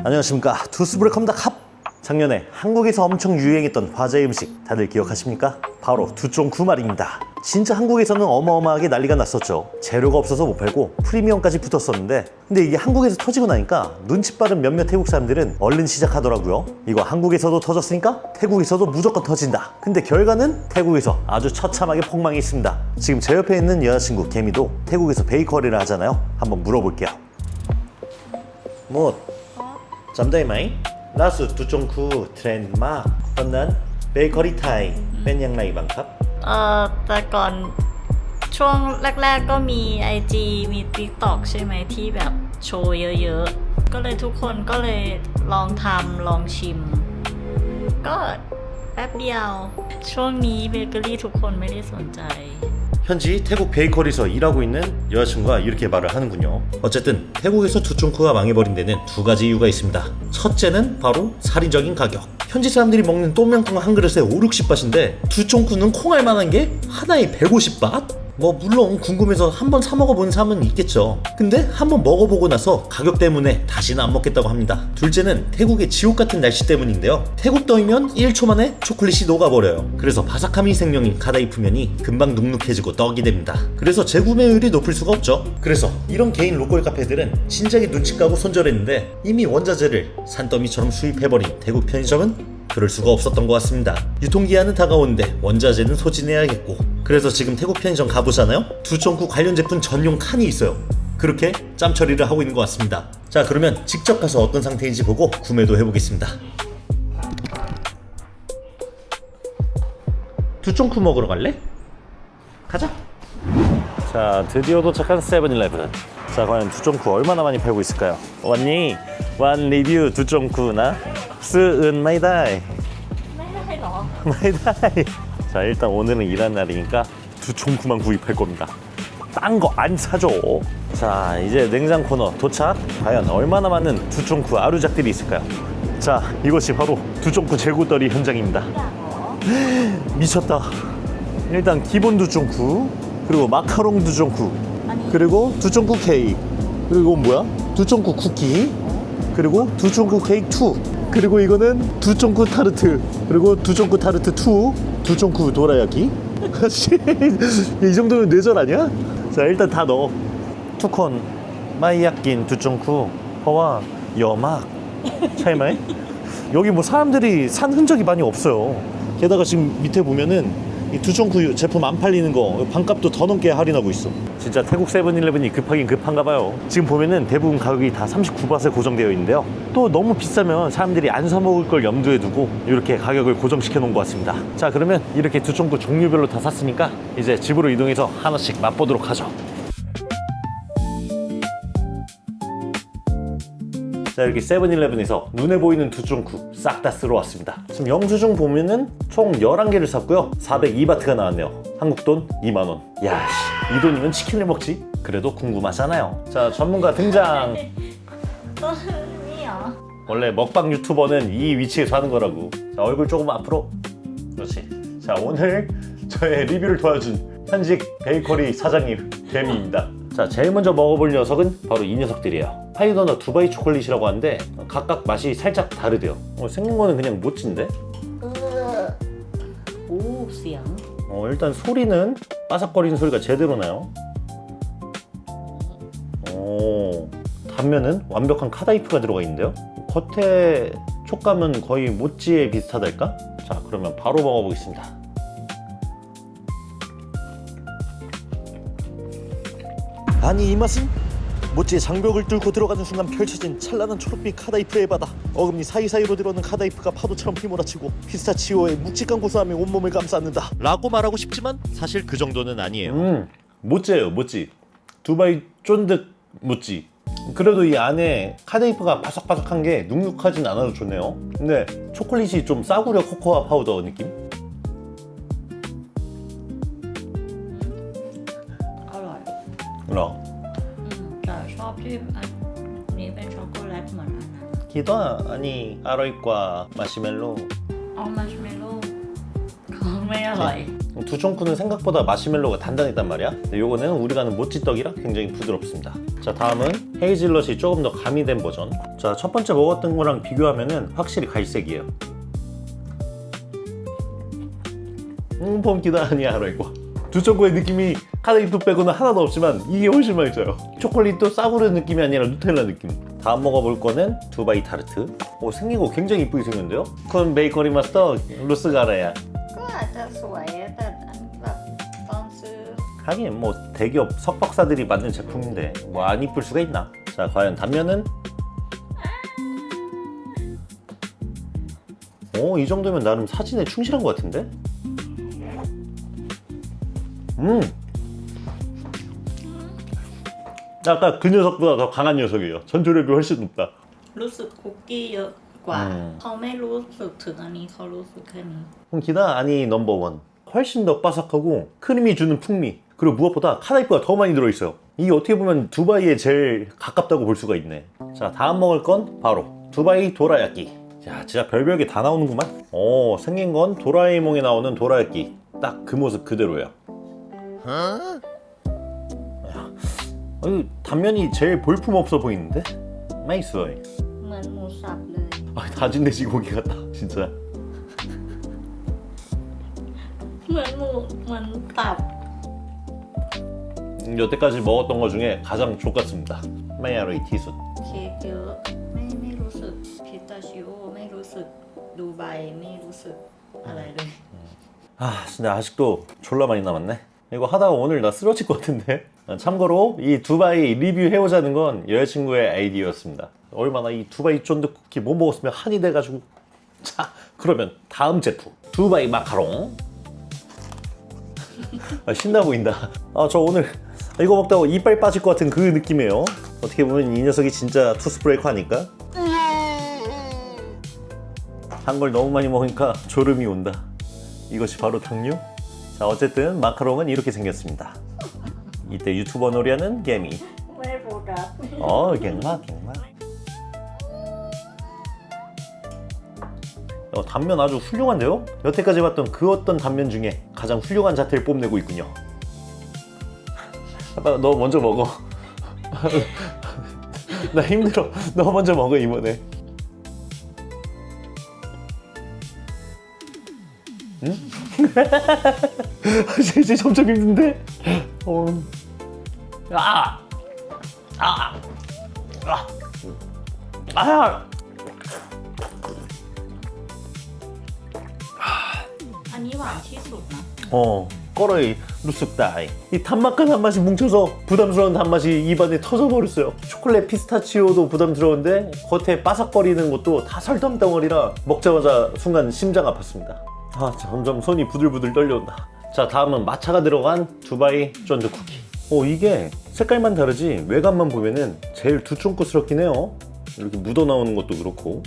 안녕하십니까, 두스브레컴다 캅! 작년에 한국에서 엄청 유행했던 화제 음식 다들 기억하십니까? 바로 두쫑쿠 말입니다. 진짜 한국에서는 어마어마하게 난리가 났었죠. 재료가 없어서 못 팔고 프리미엄까지 붙었었는데, 근데 이게 한국에서 터지고 나니까 눈치 빠른 몇몇 태국 사람들은 얼른 시작하더라고요. 이거 한국에서도 터졌으니까 태국에서도 무조건 터진다. 근데 결과는 태국에서 아주 처참하게 폭망이 있습니다. 지금 제 옆에 있는 여자친구 개미도 태국에서 베이커리를 하잖아요. 한번 물어볼게요. 뭐จำได้ไหมล่าสุด두쫑쿠เทรนด์มากตอนนั้นเบเกอรี่ไทยเป็นยังไงบ้างครับแต่ก่อนช่วงแรกๆก็มี IG มี TikTok ใช่ไหมที่แบบโชว์เยอะๆก็เลยทุกคนก็เลยลองทำลองชิมก็แป๊บเดียวช่วงนี้เบเกอรี่ทุกคนไม่ได้สนใจ 현지 태국 베이커리에서 일하고 있는 여자친구가 이렇게 말을 하는군요. 어쨌든 태국에서 두쫑쿠가 망해버린 데는 두 가지 이유가 있습니다. 첫째는 바로 살인적인 가격. 현지 사람들이 먹는 똠양꿍 한 그릇에 5, 60바트인데 두쫑쿠는 콩알 만한 게 하나에 150바트? 뭐 물론 궁금해서 한번 사 먹어본 사람은 있겠죠. 근데 한번 먹어보고 나서 가격 때문에 다시는 안 먹겠다고 합니다. 둘째는 태국의 지옥 같은 날씨 때문인데요. 태국 더위면 1초 만에 초콜릿이 녹아버려요. 그래서 바삭함이 생명인 카다이프면이 금방 눅눅해지고 떡이 됩니다. 그래서 재구매율이 높을 수가 없죠. 그래서 이런 개인 로컬 카페들은 진작에 눈치 까고 손절했는데 이미 원자재를 산더미처럼 수입해버린 태국 편의점은 그럴 수가 없었던 것 같습니다. 유통기한은 다가오는데 원자재는 소진해야겠고, 그래서 지금 태국 편의점 가보잖아요? 두쫑쿠 관련 제품 전용 칸이 있어요. 그렇게 짬 처리를 하고 있는 것 같습니다. 자, 그러면 직접 가서 어떤 상태인지 보고 구매도 해보겠습니다. 두쫑쿠 먹으러 갈래? 가자. 자, 드디어 도착한 세븐일레븐. 자, 과연 두쫑쿠 얼마나 많이 팔고 있을까요? 왔니? 완 리뷰 두쫑쿠나? 쓰은 마이다이. ไม่ได้หรอ 마이다이. 자, 일단 오늘은 일하는 날이니까 두쫑쿠만 구입할 겁니다. 딴 거 안 사줘. 자, 이제 냉장 코너 도착. 과연 얼마나 많은 두쫑쿠 아루작들이 있을까요? 자, 이것이 바로 두쫑쿠 재고떨이 현장입니다. 미쳤다. 일단 기본 두쫑쿠, 그리고 마카롱 두쫑쿠, 그리고 두쫑쿠 케이크, 그리고 뭐야? 두쫑쿠 쿠키, 그리고 두쫑쿠 케이크 2, 그리고 이거는 두쫑쿠 타르트, 그리고 두쫑쿠 타르트 2, 두쫑쿠 도라야키. 이 정도면 뇌절 아니야? 자, 일단 다 넣어. 투콘 마이야낀 두쫑쿠 허와 여막 차이마이. 여기 뭐 사람들이 산 흔적이 많이 없어요. 게다가 지금 밑에 보면은 이 두쫑쿠 제품 안 팔리는 거 반값도 더 넘게 할인하고 있어. 진짜 태국 세븐일레븐이 급하긴 급한가 봐요. 지금 보면은 대부분 가격이 다 39바트에 고정되어 있는데요. 또 너무 비싸면 사람들이 안 사 먹을 걸 염두에 두고 이렇게 가격을 고정시켜 놓은 것 같습니다. 자, 그러면 이렇게 두쫑쿠 종류별로 다 샀으니까 이제 집으로 이동해서 하나씩 맛보도록 하죠. 자, 이렇게 세븐일레븐에서 눈에 보이는 두쫑쿠 싹 다 쓸어 왔습니다. 지금 영수증 보면은 총 11개를 샀고요. 402바트가 나왔네요. 한국 돈 2만원. 야, 이 돈이면 치킨을 먹지? 그래도 궁금하잖아요. 자, 전문가 등장. นี่เหรอ 원래 먹방 유튜버는 이 위치에서 하는 거라고. 자, 얼굴 조금 앞으로. 그렇지. 자, 오늘 저의 리뷰를 도와준 현직 베이커리 사장님 개미입니다. 자, 제일 먼저 먹어볼 녀석은 바로 이 녀석들이에요. 파이더넛 두바이 초콜릿이라고 하는데 각각 맛이 살짝 다르대요. 생긴 거는 그냥 모찌인데? โอ้เสียง 일단 소리는 바삭거리는 소리가 제대로 나요. 단면은 완벽한 카다이프가 들어가 있는데요. 겉에 촉감은 거의 모찌에 비슷하달까? 자, 그러면 바로 먹어보겠습니다. 아니, 이 맛은? 모찌의 장벽을 뚫고 들어가는 순간 펼쳐진 찬란한 초록빛 카다이프의 바다. 어금니 사이사이로 들어오는 카다이프가 파도처럼 휘몰아치고 피스타치오의 묵직한 고소함이 온몸을 감싸는다 라고 말하고 싶지만 사실 그 정도는 아니에요. 모찌예요, 모찌. 두바이 쫀득 모찌. 그래도 이 안에 카다이프가 바삭바삭한 게 눅눅하진 않아도 좋네요. 근데 초콜릿이 좀 싸구려 코코아 파우더 느낌? อร่อย 그럼 แต่ชอบที่อันนี้เป็นช็อกโกแลตเหมือนอันนั้น 기도 아니 아로이과 마시멜로. เอามาร์ชเมลโล่ของไม่อร่อย 두쫑쿠는 생각보다 마시멜로가 단단했단 말이야. 근데 요거는 우리가 아는 모찌떡이라 굉장히 부드럽습니다. 자, 다음은 헤이즐넛이 조금 더 가미된 버전. 자, 첫 번째 먹었던 거랑 비교하면은 확실히 갈색이에요. 펌키다 아니야 이거. 두쫑쿠의 느낌이 카다이프 빼고는 하나도 없지만 이게 훨씬 맛있어요. 초콜릿도 싸구려 느낌이 아니라 누텔라 느낌. 다음 먹어볼 거는 두바이 타르트. 오, 생긴 거 굉장히 이쁘게 생겼는데요? 콘 베이커리 마스터 루스가라야. ก็อาจจะสวยแต่อันแบบตอนซื้อ 하긴 뭐 대기업 석박사들이 만든 제품인데 뭐 안 이쁠 수가 있나? 자, 과연 단면은? 오, 이 정도면 나름 사진에 충실한 것 같은데? 아까 그 녀석보다 더 강한 녀석이에요. 전투력이 훨씬 높다. รู้สึกคุกกี้เยอะกว่า เขาไม่รู้สึกถึงอันนี้เขารู้สึกแค่นี้ 홈키다 아니 넘버원. 훨씬 더 바삭하고 크림이 주는 풍미, 그리고 무엇보다 카다이프가 더 많이 들어있어요. 이게 어떻게 보면 두바이에 제일 가깝다고 볼 수가 있네. 자, 다음 먹을 건 바로 두바이 도라야끼. 야, 진짜 별별 게 다 나오는구만. 생긴 건 도라에몽에 나오는 도라야끼. 딱 그 모습 그대로야. 야, 단면이 제일 볼품없어 보이는데? 맛있어. เหมือนหมูสับเลย 다진 돼지고기 같다 진짜. เหมือนหมูเหมือนตับ 여태까지 먹었던 것 중에 가장 족같습니다. 마야로이 티숫. เค้กเยอะไม่รู้สึกพิสตาชิโอไม่รู้สึกดูไบไม่รู้สึกอะไรเลย 진짜 아직도 졸라 많이 남았네. 이거 하다가 오늘 나 쓰러질 것 같은데. 참고로 이 두바이 리뷰해오자는 건 여자친구의 아이디어였습니다. 얼마나 이 두바이 쫀득 쿠키 못 먹었으면 한이 돼가지고. 자, 그러면 다음 제품 두바이 마카롱. 신나 보인다. 저 오늘 이거 먹다가 이빨 빠질 것 같은 그 느낌이에요. 어떻게 보면 이 녀석이 진짜 투스브레이커 아닐까? 한 걸 너무 많이 먹으니까 졸음이 온다. 이것이 바로 당뇨? 자, 어쨌든 마카롱은 이렇게 생겼습니다. 이때 유튜버 놀이하는 개미. ไม่โฟกัส 갱마. 단면 아주 훌륭한데요? 여태까지 봤던 그 어떤 단면 중에 가장 훌륭한 자태를 뽐내고 있군요. 아빠, 너 먼저 먹어. 나 힘들어. 너 먼저 먹어 이번에. 응? 이제 점점 힘든데?อันนี้หวานที่สุดนะ 꺼러이 루쑥다이. 이 단맛과 단맛이 뭉쳐서 부담스러운 단맛이 입안에 터져버렸어요. 초콜릿 피스타치오도 부담스러운데 겉에 바삭거리는 것도 다 설탕 덩어리라 먹자마자 순간 심장 아팠습니다. 점점 손이 부들부들 떨려온다. 자, 다음은 마차가 들어간 두바이 쫀득 쿠키. 이게 색깔만 다르지 외관만 보면은 제일 두쫑꾸스럽긴 해요. 이렇게 묻어 나오는 것도 그렇고.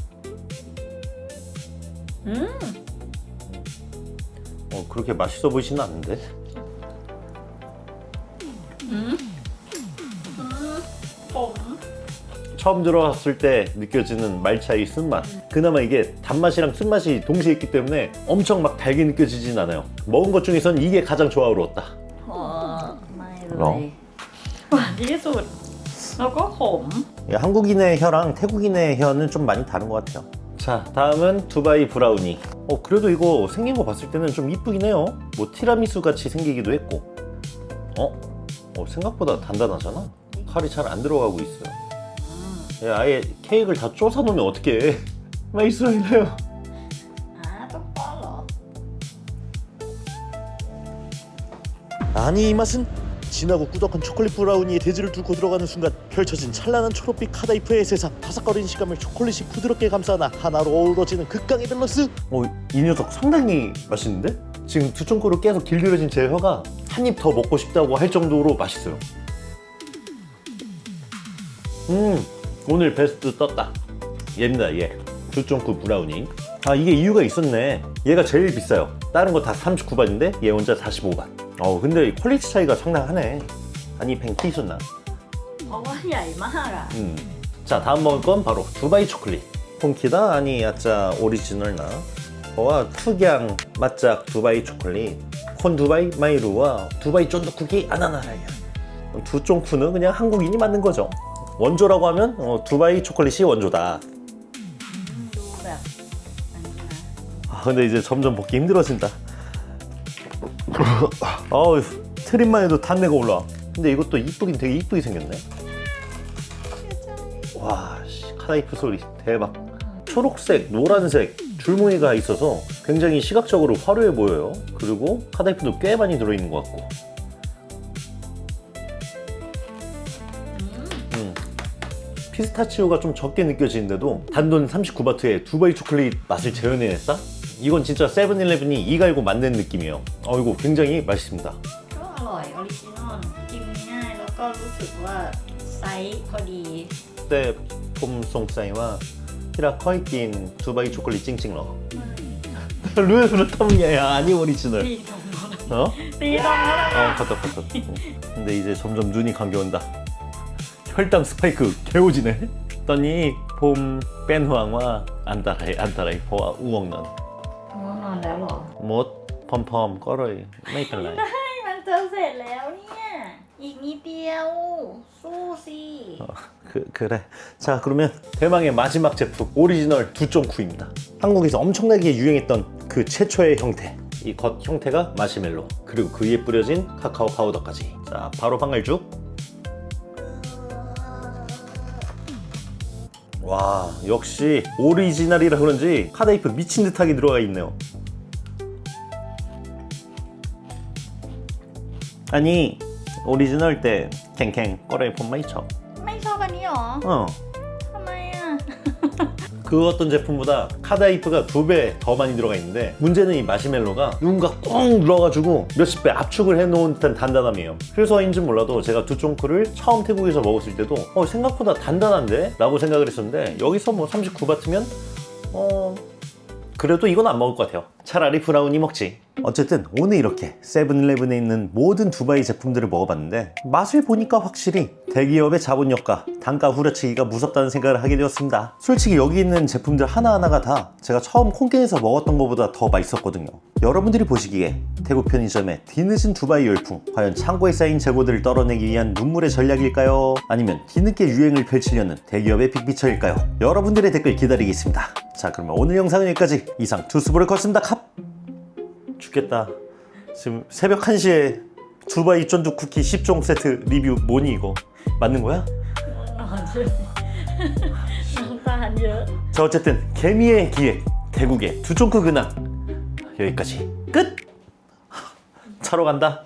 그렇게 맛있어 보이지는 않는데. 처음 들어왔을 때 느껴지는 말차의 쓴맛. 그나마 이게 단맛이랑 쓴맛이 동시에 있기 때문에 엄청 막 달게 느껴지진 않아요. 먹은 것 중에선 이게 가장 조화로웠다. ไม่เลยหวานที่สุดแล้วก็ขม 한국인의 혀랑 태국인의 혀는 좀 많이 다른 것 같아요. 자, 다음은 두바이 브라우니. 그래도 이거 생긴 거 봤을 때는 좀 이쁘긴 해요. 뭐 티라미수 같이 생기기도 했고. 생각보다 단단하잖아. 칼이 잘 안 들어가고 있어요. 아예 케이크를 다 쪼사 놓으면 어떡해. 맛있어요. ต้องป้อนเหรอ 아니 이 맛은 진하고 꾸덕한 초콜릿 브라우니에 돼지를 뚫고 들어가는 순간 펼쳐진 찬란한 초록빛 카다이프의 세상. 바삭거리는 식감을 초콜릿이 부드럽게 감싸나 하나로 어우러지는 극강의 밸런스. 이 녀석 상당히 맛있는데? 지금 두쫑코로 계속 길들여진 제 혀가 한 입 더 먹고 싶다고 할 정도로 맛있어요. 오늘 베스트 떴다. 얘입니다, 얘. 두쫑코 브라우니. 이게 이유가 있었네. 얘가 제일 비싸요. 다른 거 다 39바트인데 얘 혼자 45바트. 근데 퀄리티 차이가 상당하네. 아니, 뱅키 있었나? เพราะว่าใหญ่มากอ่ะ 자, 다음 먹을 건 바로 두바이 초콜릿. 홈키다 아니 아짜 오리지널나. 특양 맛짝 두바이 초콜릿. 콘 두바이 마이루와 두바이 쫀득 쿠키 아나나라야. 두 쫑쿠는 그냥 한국인이 만든 거죠. 원조라고 하면 두바이 초콜릿이 원조다. ดูแบบอันนี้นะ 아, 근데 이제 점점 먹기 힘들어진다. 어우, 트림만 해도 단내가 올라와. 근데 이것도 이쁘긴 되게 이쁘게 생겼네. 와, 카다이프 소리 대박. 초록색, 노란색 줄무늬가 있어서 굉장히 시각적으로 화려해 보여요. 그리고 카다이프도 꽤 많이 들어있는 것 같고. 피스타치오가 좀 적게 느껴지는데도 단돈 39바트에 두바이 초콜릿 맛을 재현해냈다? 이건 진짜 세븐일레븐이 이 갈고 만든 느낌이에요. 이거 굉장히 맛있습니다. ก็อร่อยออริจินอลกินง่ายแล้วก็รู้สึกว่าไซส์พอดี 때 폼송사이와 히라 커이낀 두바이 초콜릿 찡찡러. 루에 그렇다면야 아니 오리지널. ตีตรงนั้น 어? ตีตรงนั้น 컸다. 근데 이제 점점 눈이 감겨온다. 혈당 스파이크 개오지네. 떠니 봄 뺀후앙와 안따라이 보아 우엉넌. ง่วงนอนแล้วเหรอ 못 펌펌 꺼러이ไม่เป็นไร ได้มันจะเสร็จแล้วเนี่ยอีกนิดเดียวสู้สิ 그래. 자, 그러면 대망의 마지막 제품 오리지널 두쫑쿠입니다. 한국에서 엄청나게 유행했던 그 최초의 형태. 이 겉 형태가 마시멜로, 그리고 그 위에 뿌려진 카카오 파우더까지. 자, 바로 방갈죽. 와, 역시 오리지널이라 그런지 카다이프 미친 듯하게 들어가 있네요. 아니, 오리지널 때 캥캥 꺼레 폼마이 쳐. ไม่ชอบอันนี้หรอ 어. ทำไมอ่ะ 그 어떤 제품보다 카다이프가 2배 더 많이 들어가 있는데 문제는 이 마시멜로가 누군가 꽁 눌러가지고 몇십 배 압축을 해놓은 듯한 단단함이에요. 그래서인지 몰라도 제가 두쫑쿠를 처음 태국에서 먹었을 때도 생각보다 단단한데? 라고 생각을 했었는데 여기서 뭐 39바트면 그래도 이건 안 먹을 것 같아요. 차라리 브라우니 먹지. 어쨌든 오늘 이렇게 세븐일레븐에 있는 모든 두바이 제품들을 먹어봤는데 맛을 보니까 확실히 대기업의 자본력과 단가 후려치기가 무섭다는 생각을 하게 되었습니다. 솔직히 여기 있는 제품들 하나하나가 다 제가 처음 콩캔에서 먹었던 것보다 더 맛있었거든요. 여러분들이 보시기에 태국 편의점의 뒤늦은 두바이 열풍, 과연 창고에 쌓인 재고들을 떨어내기 위한 눈물의 전략일까요? 아니면 뒤늦게 유행을 펼치려는 대기업의 빅피처일까요? 여러분들의 댓글 기다리겠습니다. 자, 그러면 오늘 영상은 여기까지. 이상 투스보를 컸습니다. 캅! 죽겠다. 지금 새벽 1시에 두바이 쫀득 쿠키 10종 세트 리뷰 뭐니 이거? 맞는 거야? นอนใช่ไหมน้ำตาลเยอะ 자, 어쨌든 개미의 기획 태국의 두쫑쿠 근황 여기까지 끝! 차로 간다.